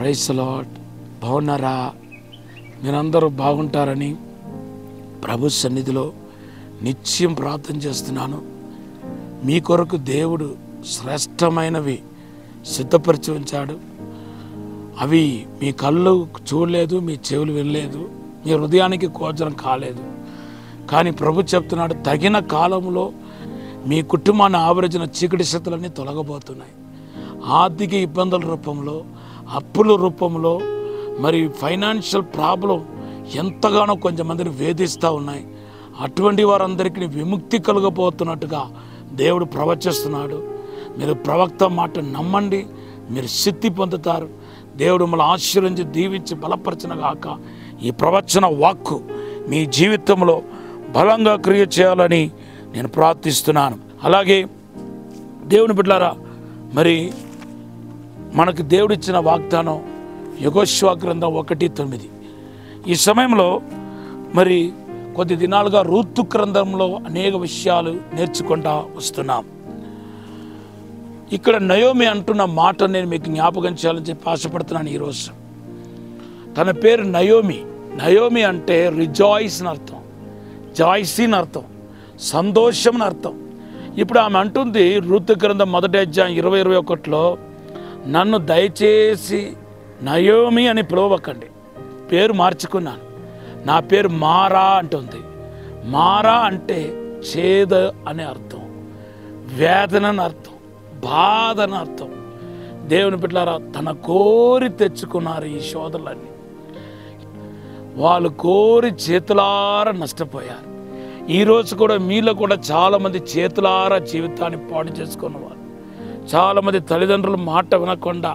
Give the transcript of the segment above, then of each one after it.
Praise the lord. బాగున్నారా? మీరందరూ బాగుంటారని ప్రభు సన్నిధిలో నిత్యం ప్రార్థన చేస్తున్నాను. మీ కొరకు దేవుడు శ్రేష్టమైనవి సిద్ధపరిచి ఉంచాడు. అవి మీ కళ్ళు చూడలేదు, మీ చెవులు వినలేదు, మీ హృదయానికి గోచరం కాలేదు. కానీ ప్రభు చెప్తున్నాడు, తగిన కాలంలో మీ కుటుంబాన్ని ఆవరించిన చీకటి శక్తులన్నీ తొలగబోతున్నాయి. ఆర్థిక ఇబ్బందుల రూపంలో, అప్పుల రూపంలో, మరి ఫైనాన్షియల్ ప్రాబ్లం ఎంతగానో కొంతమందిని వేధిస్తూ ఉన్నాయి. అటువంటి వారందరికీ విముక్తి కలగబోతున్నట్టుగా దేవుడు ప్రవచిస్తున్నాడు. మీరు ప్రవక్త మాట నమ్మండి, మీరు సిద్ధి పొందుతారు. దేవుడు మిమ్మల్ని ఆశీర్వదించి దీవించి బలపరచనగాక. ఈ ప్రవచన వాక్కు మీ జీవితంలో బలంగా క్రియ చేయాలని నేను ప్రార్థిస్తున్నాను. అలాగే దేవుని బిడ్డలారా, మరి మనకు దేవుడిచ్చిన వాగ్దానం యెహోషువ గ్రంథం 1:9. ఈ సమయంలో మరి కొద్ది దినాలుగా రూతు గ్రంథంలో అనేక విషయాలు నేర్చుకుంటా వస్తున్నాం. ఇక్కడ నయోమి అంటున్న మాట నేను మీకు జ్ఞాపకం చేయాలని చెప్పి ఆశపడుతున్నాను. ఈరోజు తన పేరు నయోమి. నయోమి అంటే రిజాయిస్ అని అర్థం, జాయిసీ అని అర్థం, సంతోషం అని అర్థం. ఇప్పుడు ఆమె అంటుంది రూతు గ్రంథం 1:20-21, నన్ను దయచేసి నయోమి అని పిలవకండి, పేరు మార్చుకున్నాను, నా పేరు మారా అంటుంది. మారా అంటే చేద అనే అర్థం, వేదన అని అర్థం, బాధ అని అర్థం. దేవుని బిడ్డలారా, తన కోరి తెచ్చుకున్నారు ఈ శోధనలన్నీ. వాళ్ళు కోరి చేతులారా నష్టపోయారు. ఈరోజు కూడా మీలో కూడా చాలామంది చేతులారా జీవితాన్ని పాడు చేసుకున్నవారు. చాలామంది తల్లిదండ్రుల మాట వినకుండా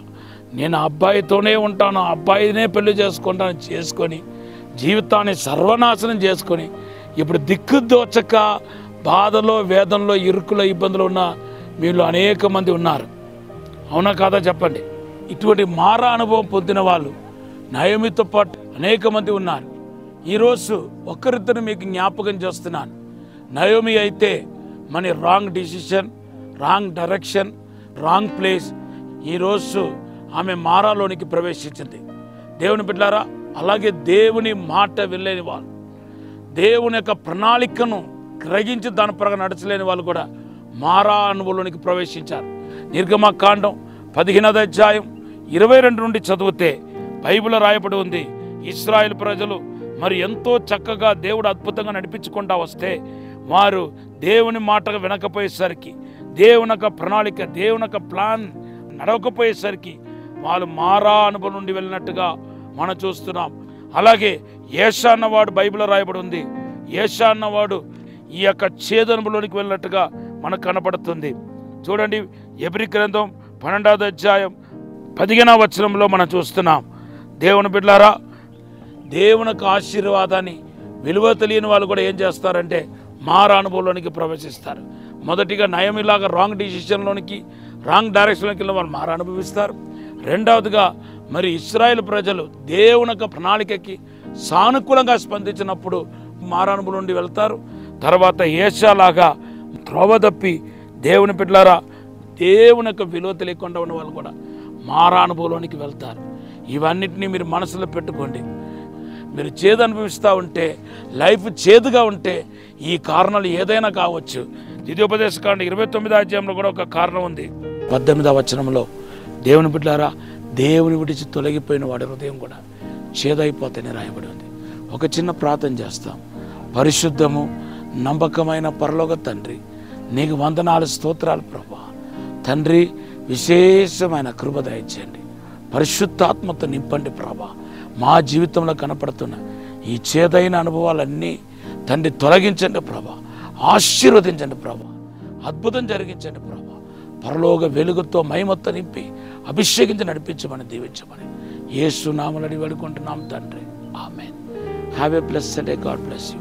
నేను అబ్బాయితోనే ఉంటాను, అబ్బాయినే పెళ్లి చేసుకుంటాను చేసుకొని జీవితాన్ని సర్వనాశనం చేసుకొని ఇప్పుడు దిక్కుదోచక బాధలో, వేదనలో, ఇరుకులో, ఇబ్బందులు ఉన్న వీళ్ళు అనేక మంది ఉన్నారు. అవునా కాదా చెప్పండి? ఇటువంటి మారా అనుభవం పొందిన వాళ్ళు నయోమితో పాటు అనేక మంది ఉన్నారు. ఈరోజు ఒక్కరిద్దరు మీకు జ్ఞాపకం చేస్తున్నాను. నయోమి అయితే మన wrong decision, wrong direction, wrong place. ఈరోజు ఆమె మారాలోనికి ప్రవేశించింది. దేవుని బిడ్డలారా, అలాగే దేవుని మాట వెళ్ళలేని వాళ్ళు, దేవుని యొక్క ప్రణాళికను గ్రహించి దాని ప్రకారం నడచలేని వాళ్ళు కూడా మారా అనుభవంలోనికి ప్రవేశించారు. నిర్గమకాండం 15:22 నుండి చదివితే బైబిల్లో రాయబడి ఉంది, ఇశ్రాయేలు ప్రజలు మరి ఎంతో చక్కగా దేవుడు అద్భుతంగా నడిపించుకుంటా వస్తే వారు దేవుని మాట వినకపోయేసరికి, దేవుని యొక్క ప్రణాళిక, దేవుని యొక్క ప్లాన్ నడవకపోయేసరికి వాళ్ళు మారా అనుభవం నుండి వెళ్ళినట్టుగా మనం చూస్తున్నాం. అలాగే ఏషా అన్నవాడు బైబిల్లో రాయబడి ఉంది, ఏషా అన్నవాడు ఈ యొక్క ఛేదనులోనికి వెళ్ళినట్టుగా మనకు కనపడుతుంది. చూడండి, ఎబ్రీ గ్రంథం 12:15 మనం చూస్తున్నాం. దేవుని బిడ్డలారా, దేవుని యొక్క ఆశీర్వాదాన్ని విలువ తెలియని వాళ్ళు కూడా ఏం చేస్తారంటే మారా అనుభవంలోనికి ప్రవేశిస్తారు. మొదటిగా నయమిలాగా రాంగ్ డిసిషన్లోనికి, రాంగ్ డైరెక్షన్లోకి వెళ్ళిన వాళ్ళు మారా అనుభవిస్తారు. రెండవదిగా మరి ఇశ్రాయేలు ప్రజలు దేవుని యొక్క ప్రణాళికకి సానుకూలంగా స్పందించినప్పుడు మారా అనుభవం నుండి వెళ్తారు. తర్వాత ఏషాలాగా త్రోవ తప్పి దేవుని బిడ్డలారా, దేవుని యొక్క విలువ తెలియకుండా ఉన్న వాళ్ళు కూడా మారా అనుభవంలోనికి వెళ్తారు. ఇవన్నిటినీ మీరు మనసులో పెట్టుకోండి. మీరు చేదు అనుభవిస్తూ ఉంటే, లైఫ్ చేదుగా ఉంటే ఈ కారణాలు ఏదైనా కావచ్చు. ద్వితీయోపదేశకాండం 29 కూడా ఒక కారణం ఉంది. 18 దేవుని బిడ్డలారా, దేవుని విడిచి తొలగిపోయిన వాడి హృదయం కూడా చేదైపోతేనే రాయబడి ఉంది. ఒక చిన్న ప్రార్థన చేస్తాం. పరిశుద్ధము నమ్మకమైన పరలోక తండ్రి, నీకు వందనాలు, స్తోత్రాలు ప్రభువా. తండ్రి, విశేషమైన కృప దయచేయండి, పరిశుద్ధాత్మతో నింపండి ప్రభా. మా జీవితంలో కనపడుతున్న ఈ చేదైన అనుభవాలన్నీ తండ్రి తొలగించండి ప్రభా, ఆశీర్వదించండి ప్రభా, అద్భుతం జరిగించండి ప్రభా. పరలోక వెలుగుతో మహిమతో నింపి అభిషేకించి నడిపించమని, దీవించమని యేసు నామములో వేడుకుంటున్నాం తండ్రి. Amen. Have a blessed day. God bless you.